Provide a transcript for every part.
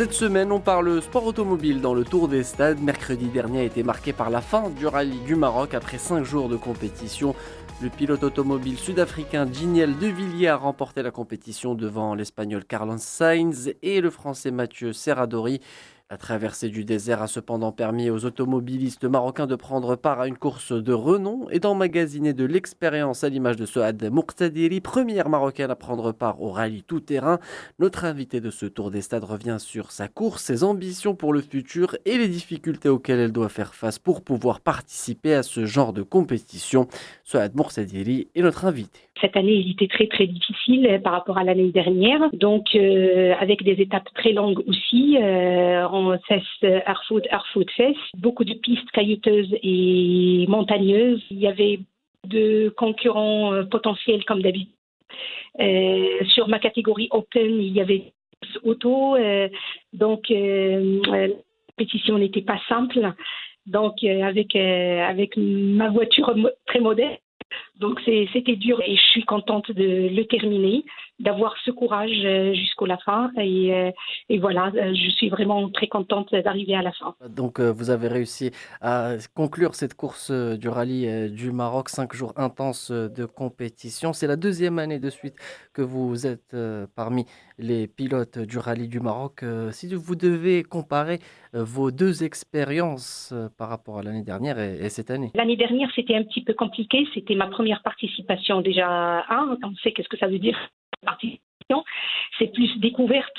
Cette semaine, on parle sport automobile dans le Tour des Stades. Mercredi dernier a été marqué par la fin du rallye du Maroc après 5 jours de compétition. Le pilote automobile sud-africain Giniel De Villiers a remporté la compétition devant l'Espagnol Carlos Sainz et le Français Mathieu Serradori. La traversée du désert a cependant permis aux automobilistes marocains de prendre part à une course de renom et d'emmagasiner de l'expérience à l'image de Souad Mourtadiri, première marocaine à prendre part au rallye tout-terrain. Notre invité de ce Tour des Stades revient sur sa course, ses ambitions pour le futur et les difficultés auxquelles elle doit faire face pour pouvoir participer à ce genre de compétition. Souad Mourtadiri est notre invité. Cette année, il était très très difficile par rapport à l'année dernière, donc avec des étapes très longues aussi, en Fès, Erfoud, Fès, beaucoup de pistes caillouteuses et montagneuses. Il y avait de concurrents potentiels comme d'habitude. Sur ma catégorie Open, il y avait auto, donc la compétition n'était pas simple. Donc avec ma voiture très modeste. Donc c'était dur et je suis contente de le terminer, d'avoir ce courage jusqu'à la fin et voilà, je suis vraiment très contente d'arriver à la fin. Donc vous avez réussi à conclure cette course du rallye du Maroc, 5 jours intenses de compétition. C'est la deuxième année de suite que vous êtes parmi les pilotes du rallye du Maroc. Si vous devez comparer vos deux expériences par rapport à l'année dernière et cette année. L'année dernière, c'était un petit peu compliqué. C'était ma première participation déjà. On sait qu'est-ce que ça veut dire participation. C'est plus découverte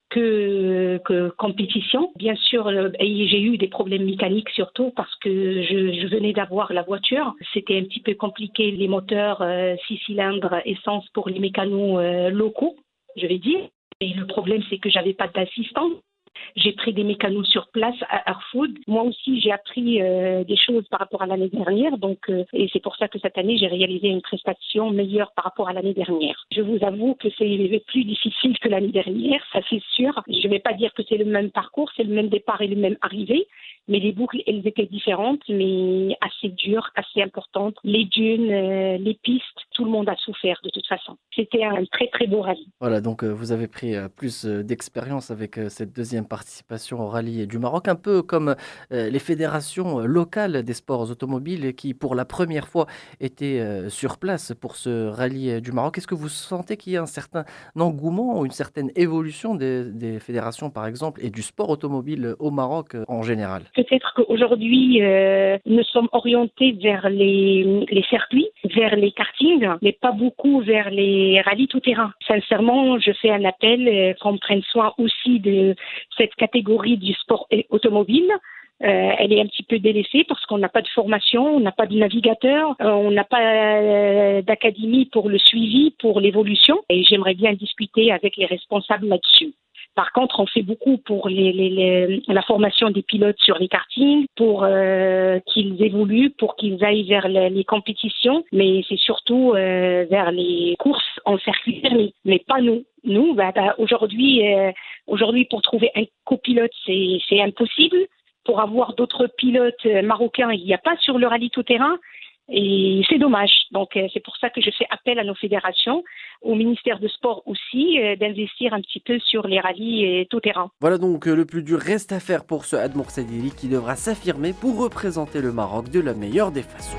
que compétition. Bien sûr, j'ai eu des problèmes mécaniques surtout parce que je venais d'avoir la voiture. C'était un petit peu compliqué, les moteurs 6 cylindres essence pour les mécanos locaux, je vais dire. Et le problème, c'est que j'avais pas d'assistant. J'ai pris des mécanos sur place à Erfoud. Moi aussi, j'ai appris des choses par rapport à l'année dernière. Donc, et c'est pour ça que cette année, j'ai réalisé une prestation meilleure par rapport à l'année dernière. Je vous avoue que c'est plus difficile que l'année dernière, ça c'est sûr. Je ne vais pas dire que c'est le même parcours, c'est le même départ et le même arrivée. Mais les boucles, elles étaient différentes, mais assez dures, assez importantes. Les dunes, les pistes, tout le monde a souffert de toute façon. C'était un très très beau rallye. Voilà, donc vous avez pris plus d'expérience avec cette deuxième participation au rallye du Maroc, un peu comme les fédérations locales des sports automobiles qui, pour la première fois, étaient sur place pour ce rallye du Maroc. Est-ce que vous sentez qu'il y a un certain engouement ou une certaine évolution des fédérations, par exemple, et du sport automobile au Maroc en général? Peut-être qu'aujourd'hui, nous sommes orientés vers les circuits, vers les kartings, mais pas beaucoup vers les rallyes tout-terrain. Sincèrement, je fais un appel qu'on prenne soin aussi de cette catégorie du sport automobile. Elle est un petit peu délaissée parce qu'on n'a pas de formation, on n'a pas de navigateur, on n'a pas d'académie pour le suivi, pour l'évolution. Et j'aimerais bien discuter avec les responsables là-dessus. Par contre, on fait beaucoup pour la formation des pilotes sur les kartings, pour qu'ils évoluent, pour qu'ils aillent vers les compétitions, mais c'est surtout vers les courses en circuit fermé, mais pas nous. Nous, aujourd'hui, pour trouver un copilote, c'est impossible. Pour avoir d'autres pilotes marocains, il n'y a pas sur le rallye tout-terrain. Et c'est dommage. Donc, c'est pour ça que je fais appel à nos fédérations, au ministère de Sport aussi, d'investir un petit peu sur les rallyes tout-terrain. Voilà donc le plus dur reste à faire pour ce Souad Mourtadiri qui devra s'affirmer pour représenter le Maroc de la meilleure des façons.